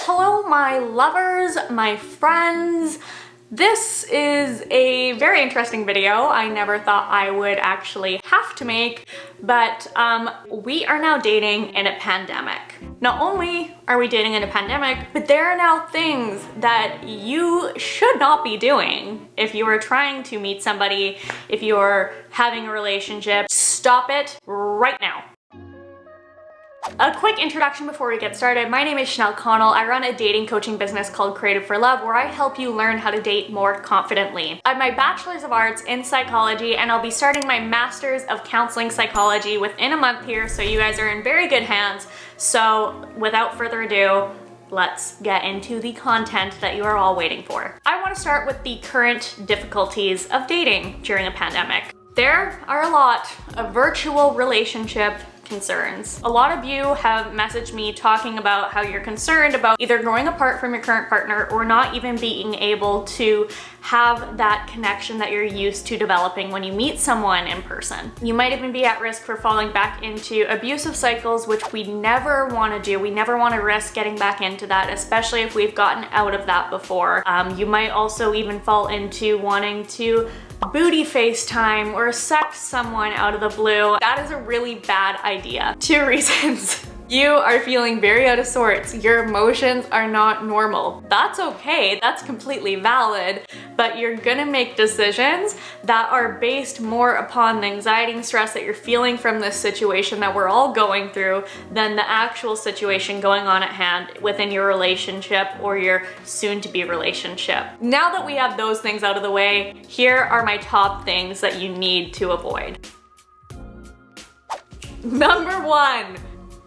Hello, my lovers, my friends. This is a very interesting video I never thought I would actually have to make, but we are now dating in a pandemic. Not only are we dating in a pandemic, but there are now things that you should not be doing if you are trying to meet somebody, if you're having a relationship. Stop it right now. A quick introduction before we get started. My name is Chanel Connell. I run a dating coaching business called Creative for Love, where I help you learn how to date more confidently. I have my Bachelor's of Arts in Psychology, and I'll be starting my Master's of Counseling Psychology within a month here, so you guys are in very good hands. So without further ado, let's get into the content that you are all waiting for. I want to start with the current difficulties of dating during a pandemic. There are a lot of virtual relationship concerns. A lot of you have messaged me talking about how you're concerned about either growing apart from your current partner or not even being able to have that connection that you're used to developing when you meet someone in person. You might even be at risk for falling back into abusive cycles, which we never want to do. We never want to risk getting back into that, especially if we've gotten out of that before. You might also even fall into wanting to booty FaceTime or sex someone out of the blue. That is a really bad idea. 2 reasons. You are feeling very out of sorts. Your emotions are not normal. That's okay, that's completely valid, but you're gonna make decisions that are based more upon the anxiety and stress that you're feeling from this situation that we're all going through than the actual situation going on at hand within your relationship or your soon-to-be relationship. Now that we have those things out of the way, here are my top things that you need to avoid. Number 1.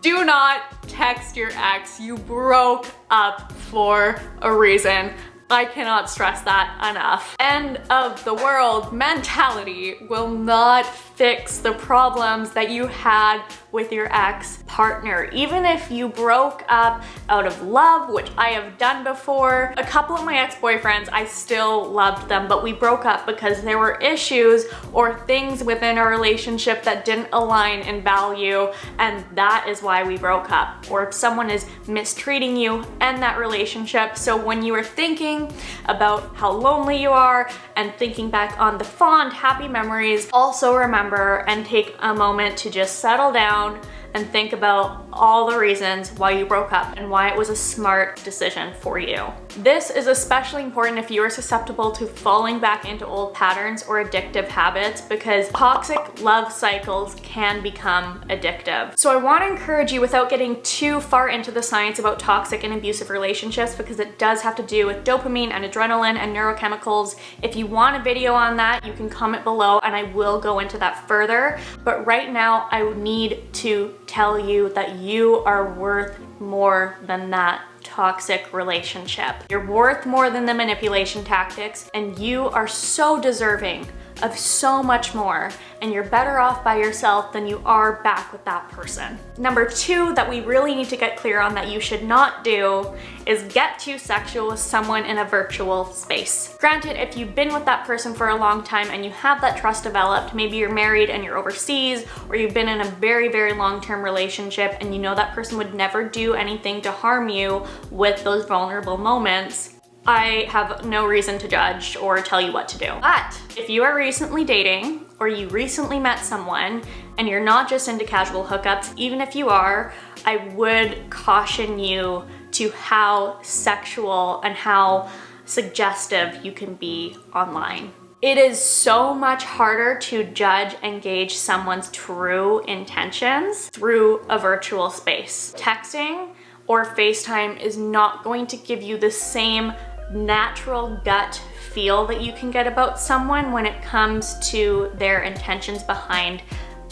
Do not text your ex. You broke up for a reason. I cannot stress that enough. End of the world mentality will not fix the problems that you had with your ex-partner. Even if you broke up out of love, which I have done before. A couple of my ex-boyfriends, I still loved them, but we broke up because there were issues or things within our relationship that didn't align in value, and that is why we broke up. Or if someone is mistreating you, end that relationship. So when you are thinking about how lonely you are and thinking back on the fond, happy memories, also remember and take a moment to just settle down and think about all the reasons why you broke up and why it was a smart decision for you. This is especially important if you are susceptible to falling back into old patterns or addictive habits, because toxic love cycles can become addictive. So I want to encourage you, without getting too far into the science about toxic and abusive relationships, because it does have to do with dopamine and adrenaline and neurochemicals. If you want a video on that, you can comment below and I will go into that further. But right now I need to tell you that you are worth more than that toxic relationship. You're worth more than the manipulation tactics, and you are so deserving of so much more, and you're better off by yourself than you are back with that person. Number 2 that we really need to get clear on that you should not do is get too sexual with someone in a virtual space. Granted, if you've been with that person for a long time and you have that trust developed, maybe you're married and you're overseas, or you've been in a very, very long-term relationship and you know that person would never do anything to harm you with those vulnerable moments, I have no reason to judge or tell you what to do. But if you are recently dating or you recently met someone and you're not just into casual hookups, even if you are, I would caution you to how sexual and how suggestive you can be online. It is so much harder to judge and gauge someone's true intentions through a virtual space. Texting or FaceTime is not going to give you the same natural gut feel that you can get about someone when it comes to their intentions behind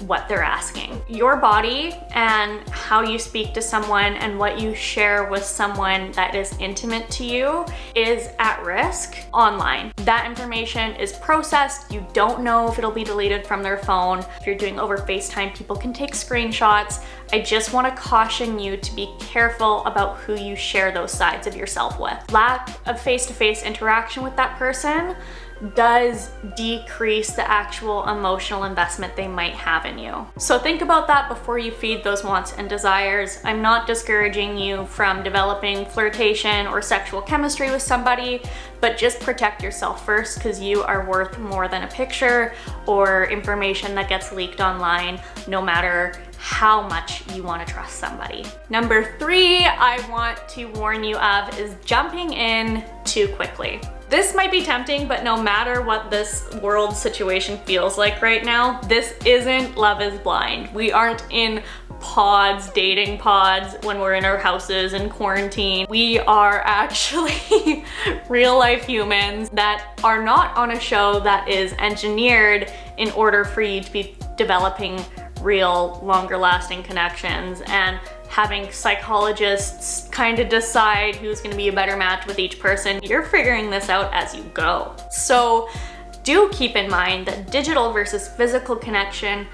what they're asking. Your body and how you speak to someone and what you share with someone that is intimate to you is at risk online. That information is processed. You don't know if it'll be deleted from their phone. If you're doing over FaceTime, people can take screenshots. I just want to caution you to be careful about who you share those sides of yourself with. Lack of face-to-face interaction with that person does decrease the actual emotional investment they might have in you. So think about that before you feed those wants and desires. I'm not discouraging you from developing flirtation or sexual chemistry with somebody, but just protect yourself first, because you are worth more than a picture or information that gets leaked online, no matter how much you want to trust somebody. Number 3 I want to warn you of is jumping in too quickly. This might be tempting, but no matter what this world situation feels like right now, this isn't Love is Blind. We aren't in pods, dating pods, when we're in our houses in quarantine. We are actually real life humans that are not on a show that is engineered in order for you to be developing real, longer lasting connections and having psychologists kind of decide who's going to be a better match with each person. You're figuring this out as you go. So do keep in mind that digital versus physical connection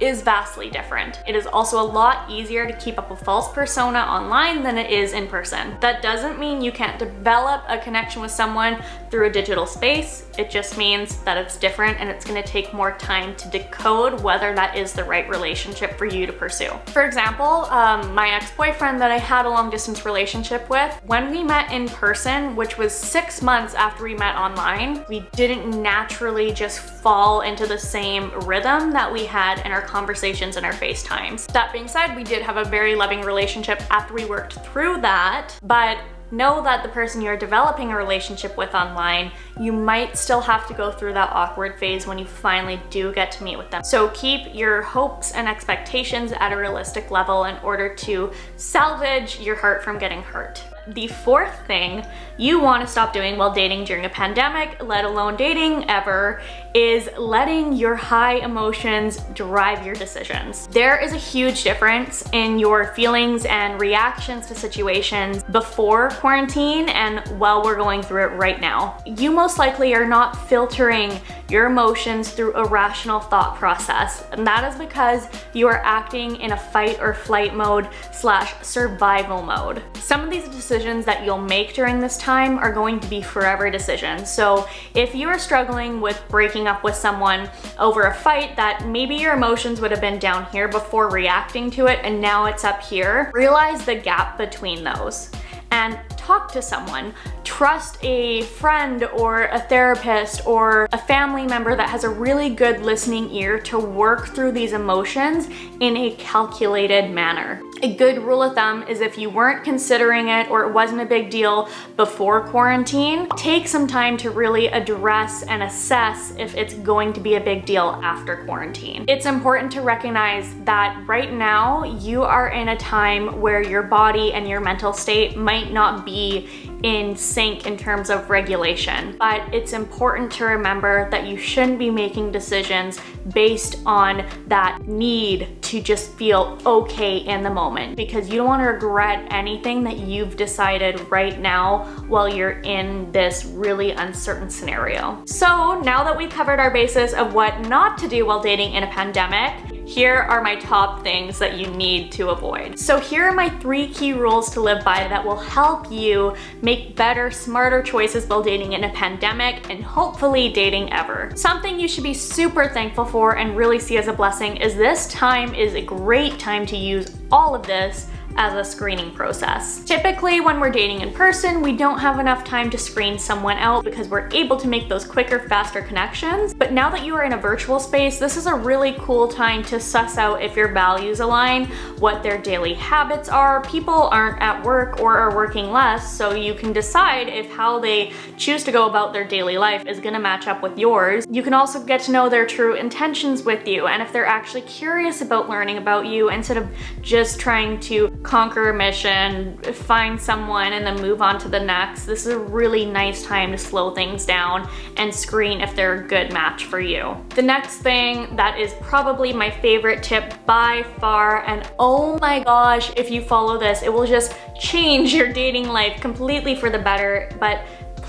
is vastly different. It is also a lot easier to keep up a false persona online than it is in person. That doesn't mean you can't develop a connection with someone through a digital space. It just means that it's different and it's gonna take more time to decode whether that is the right relationship for you to pursue. For example, my ex-boyfriend that I had a long distance relationship with, when we met in person, which was 6 months after we met online, we didn't naturally just fall into the same rhythm that we had in our conversations and our FaceTimes. That being said, we did have a very loving relationship after we worked through that, but know that the person you're developing a relationship with online, you might still have to go through that awkward phase when you finally do get to meet with them. So keep your hopes and expectations at a realistic level in order to salvage your heart from getting hurt. The 4th thing you want to stop doing while dating during a pandemic, let alone dating ever, is letting your high emotions drive your decisions. There is a huge difference in your feelings and reactions to situations before quarantine and while we're going through it right now. You most likely are not filtering your emotions through a rational thought process, and that is because you are acting in a fight or flight mode / survival mode. Some of these decisions that you'll make during this time are going to be forever decisions. So if you are struggling with breaking up with someone over a fight that maybe your emotions would have been down here before reacting to it and now it's up here, realize the gap between those and talk to someone. Trust a friend or a therapist or a family member that has a really good listening ear to work through these emotions in a calculated manner. A good rule of thumb is if you weren't considering it or it wasn't a big deal before quarantine, take some time to really address and assess if it's going to be a big deal after quarantine. It's important to recognize that right now you are in a time where your body and your mental state might not be in sync in terms of regulation, but it's important to remember that you shouldn't be making decisions based on that need to just feel okay in the moment, because you don't want to regret anything that you've decided right now while you're in this really uncertain scenario. So now that we've covered our basis of what not to do while dating in a pandemic, here are my top things that you need to avoid. So here are my 3 key rules to live by that will help you make better, smarter choices while dating in a pandemic and hopefully dating ever. Something you should be super thankful for and really see as a blessing is this time is a great time to use all of this as a screening process. Typically, when we're dating in person, we don't have enough time to screen someone out because we're able to make those quicker, faster connections. But now that you are in a virtual space, this is a really cool time to suss out if your values align, what their daily habits are. People aren't at work or are working less, so you can decide if how they choose to go about their daily life is gonna match up with yours. You can also get to know their true intentions with you and if they're actually curious about learning about you instead of just trying to conquer a mission, find someone, and then move on to the next. This is a really nice time to slow things down and screen if they're a good match for you. The next thing that is probably my favorite tip by far, and oh my gosh, if you follow this, it will just change your dating life completely for the better, but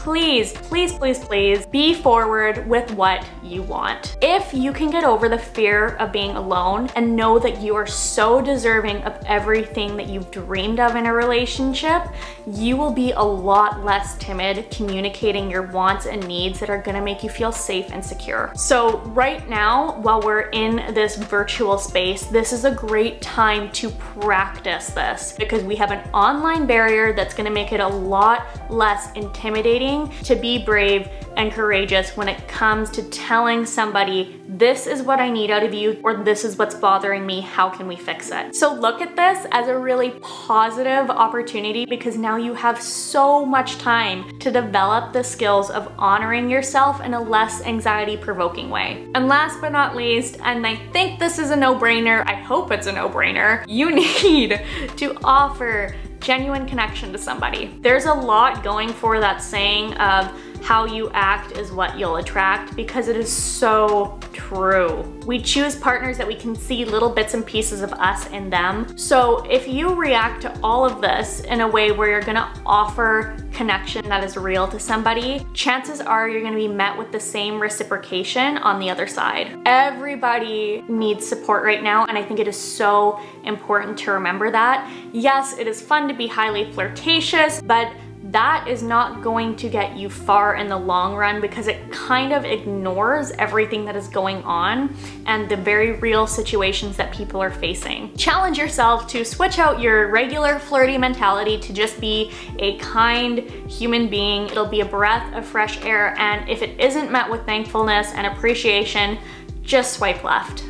please, please, please, please be forward with what you want. If you can get over the fear of being alone and know that you are so deserving of everything that you've dreamed of in a relationship, you will be a lot less timid communicating your wants and needs that are gonna make you feel safe and secure. So right now, while we're in this virtual space, this is a great time to practice this because we have an online barrier that's gonna make it a lot less intimidating to be brave and courageous when it comes to telling somebody, this is what I need out of you, or this is what's bothering me, how can we fix it? So look at this as a really positive opportunity because now you have so much time to develop the skills of honoring yourself in a less anxiety-provoking way. And last but not least, and I think this is a no-brainer, I hope it's a no-brainer, you need to offer genuine connection to somebody. There's a lot going for that saying of how you act is what you'll attract because it is so true. We choose partners that we can see little bits and pieces of us in them. So if you react to all of this in a way where you're gonna offer connection that is real to somebody, chances are you're gonna be met with the same reciprocation on the other side. Everybody needs support right now, and I think it is so important to remember that. Yes, it is fun to be highly flirtatious, but that is not going to get you far in the long run because it kind of ignores everything that is going on and the very real situations that people are facing. Challenge yourself to switch out your regular flirty mentality to just be a kind human being. It'll be a breath of fresh air, and if it isn't met with thankfulness and appreciation, just swipe left.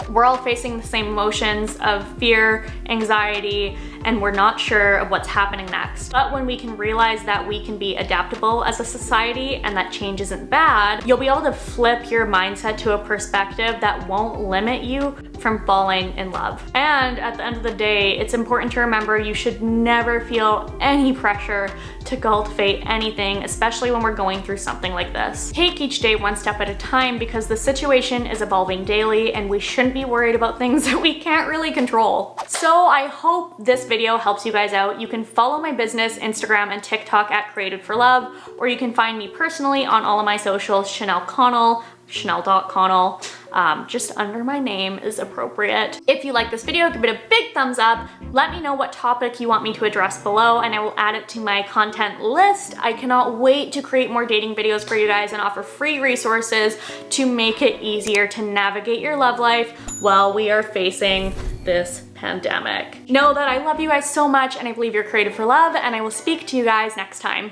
We're all facing the same emotions of fear, anxiety, and we're not sure of what's happening next. But when we can realize that we can be adaptable as a society and that change isn't bad, you'll be able to flip your mindset to a perspective that won't limit you from falling in love. And at the end of the day, it's important to remember you should never feel any pressure to cultivate anything, especially when we're going through something like this. Take each day one step at a time because the situation is evolving daily and we shouldn't be worried about things that we can't really control. So I hope this video helps you guys out. You can follow my business, Instagram and TikTok at Created for Love, or you can find me personally on all of my socials, Chanel Connell, Chanel.Connell. Just under my name is appropriate. If you like this video, give it a big thumbs up. Let me know what topic you want me to address below and I will add it to my content list. I cannot wait to create more dating videos for you guys and offer free resources to make it easier to navigate your love life while we are facing this pandemic. Know that I love you guys so much and I believe you're created for love, and I will speak to you guys next time.